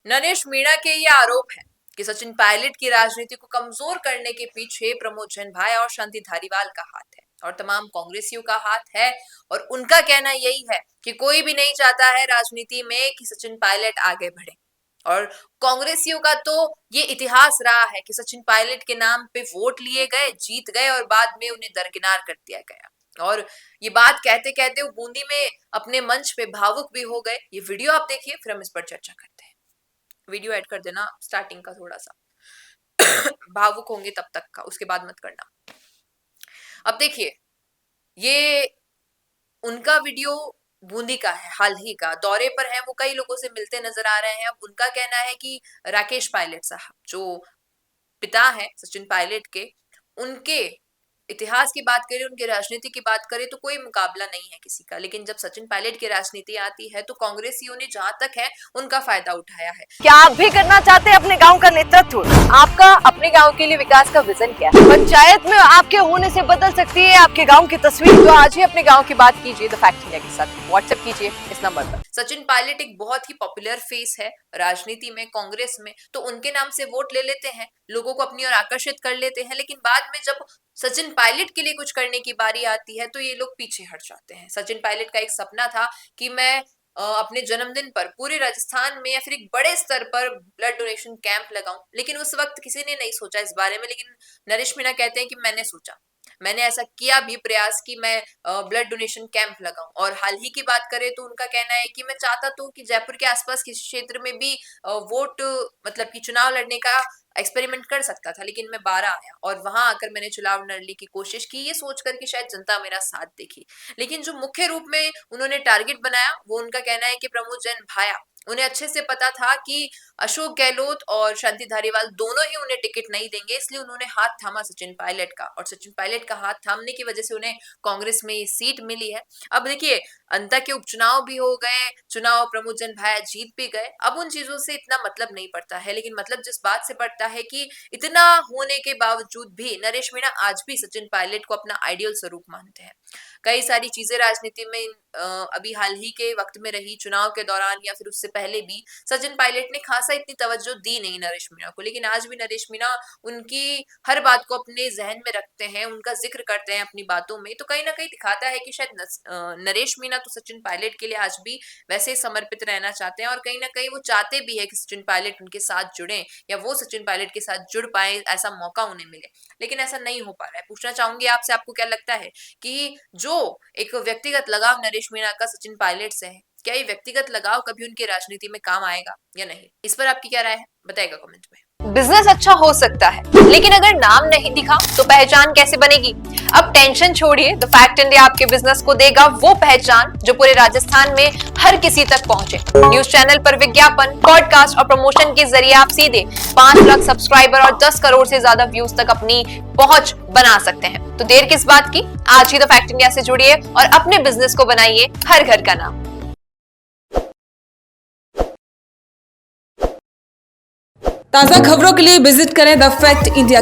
नरेश मीणा के ये आरोप है कि सचिन पायलट की राजनीति को कमजोर करने के पीछे प्रमोद जैन भाया और शांति धारीवाल का हाथ है और तमाम कांग्रेसियों का हाथ है। और उनका कहना यही है कि कोई भी नहीं चाहता है राजनीति में कि सचिन पायलट आगे बढ़े। और कांग्रेसियों का तो ये इतिहास रहा है कि सचिन पायलट के नाम पे वोट लिए गए, जीत गए और बाद में उन्हें दरकिनार कर दिया गया। और ये बात कहते कहते वो बूंदी में अपने मंच पे भावुक भी हो गए। ये वीडियो आप देखिए, फिर हम इस पर चर्चा करते हैं। वीडियो ऐड कर देना स्टार्टिंग का थोड़ा सा भावुक होंगे तब तक का, उसके बाद मत करना। अब देखिए, ये उनका वीडियो बूंदी का है, हाल ही का दौरे पर है, वो कई लोगों से मिलते नजर आ रहे हैं। अब उनका कहना है कि राकेश पायलट साहब जो पिता है सचिन पायलट के, उनके इतिहास की बात करें, उनकी राजनीति की बात करें तो कोई मुकाबला नहीं है किसी का। लेकिन जब सचिन पायलट की राजनीति आती है तो कांग्रेसियों ने जहां तक है उनका फायदा उठाया है। क्या आप भी करना चाहते हैं अपने गांव का नेतृत्व? आपका अपने गांव के लिए विकास का विजन क्या है? पंचायत में आपके होने से बदल सकती है आपके गांव की तस्वीर। तो आज ही अपने गांव की बात कीजिए द फैक्ट इंडिया के साथ। व्हाट्सएप कीजिए इस नंबर पर। सचिन पायलट एक बहुत ही पॉपुलर फेस है राजनीति में, कांग्रेस में, तो उनके नाम से वोट ले लेते हैं, लोगों को अपनी ओर आकर्षित कर लेते हैं। लेकिन बाद में जब सचिन पायलट के लिए कुछ करने की बारी आती है तो ये लोग पीछे हट जाते हैं। सचिन पायलट का एक सपना था कि मैं अपने जन्मदिन पर पूरे राजस्थान में या फिर एक बड़े स्तर पर ब्लड डोनेशन कैंप लगाऊं, लेकिन उस वक्त किसी ने नहीं सोचा इस बारे में। लेकिन नरेश मीणा कहते हैं कि मैंने सोचा, मैंने ऐसा किया भी प्रयास कि मैं ब्लड डोनेशन कैंप लगाऊं। और हाल ही की बात करें तो उनका कहना है कि मैं चाहता तो कि जयपुर के आसपास किसी क्षेत्र में भी वोट मतलब कि चुनाव लड़ने का एक्सपेरिमेंट कर सकता था, लेकिन मैं 12 आया और वहां आकर मैंने चुनाव लड़ने की कोशिश की, ये सोचकर कि शायद जनता मेरा साथ देगी। लेकिन जो मुख्य रूप में उन्होंने टारगेट बनाया वो उनका कहना है कि प्रमोद जैन भाया, उन्हें अच्छे से पता था कि अशोक गहलोत और शांति धारीवाल दोनों ही उन्हें टिकट नहीं देंगे, इसलिए उन्होंने हाथ थामा सचिन पायलट का। और सचिन पायलट का हाथ थामने की वजह से उन्हें कांग्रेस में ये सीट मिली है। अब देखिए, अंता के उपचुनाव भी हो गए, चुनाव प्रमोद जैन भाया जीत भी गए, अब उन चीजों से इतना मतलब नहीं पड़ता है। लेकिन मतलब जिस बात से पड़ता है कि इतना होने के बावजूद भी नरेश मीणा आज भी सचिन पायलट को अपना आइडियल स्वरूप मानते हैं। कई सारी चीजें राजनीति में अभी हाल ही के वक्त में रही, चुनाव के दौरान या फिर उससे पहले भी सचिन पायलट ने खासा इतनी तवज्जो दी नहीं नरेश मीणा को। लेकिन आज भी नरेश मीणा उनकी हर बात को अपने जहन में रखते हैं, उनका जिक्र करते हैं अपनी बातों में। तो कहीं ना कहीं दिखाता है कि शायद नरेश मीणा तो सचिन पायलट के लिए आज भी वैसे ही समर्पित रहना चाहते हैं और कहीं ना कहीं वो चाहते भी है कि सचिन पायलट उनके साथ जुड़े या वो सचिन पायलट के साथ जुड़ पाए, ऐसा मौका उन्हें मिले। लेकिन ऐसा नहीं हो पा रहा है। पूछना चाहूंगी आपसे, आपको क्या लगता है कि जो एक व्यक्तिगत लगाव नरेश मीणा का सचिन पायलट से है, क्या ये व्यक्तिगत लगाव कभी उनकी राजनीति में काम आएगा या नहीं? इस पर आपकी क्या राय है, बताइएगा कमेंट में। बिजनेस अच्छा हो सकता है, लेकिन अगर नाम नहीं दिखा तो पहचान कैसे बनेगी? अब टेंशन छोड़िए, द फैक्ट इंडिया आपके बिजनेस को देगा वो पहचान जो पूरे राजस्थान में हर किसी तक पहुंचे। न्यूज चैनल पर विज्ञापन, पॉडकास्ट और प्रमोशन के जरिए आप सीधे 5 लाख सब्सक्राइबर और 10 करोड़ से ज्यादा व्यूज तक अपनी पहुंच बना सकते हैं। तो देर किस बात की, आज ही द फैक्ट इंडिया से जुड़िए और अपने बिजनेस को बनाइए हर घर का नाम। ताज़ा खबरों के लिए विजिट करें द फैक्ट इंडिया।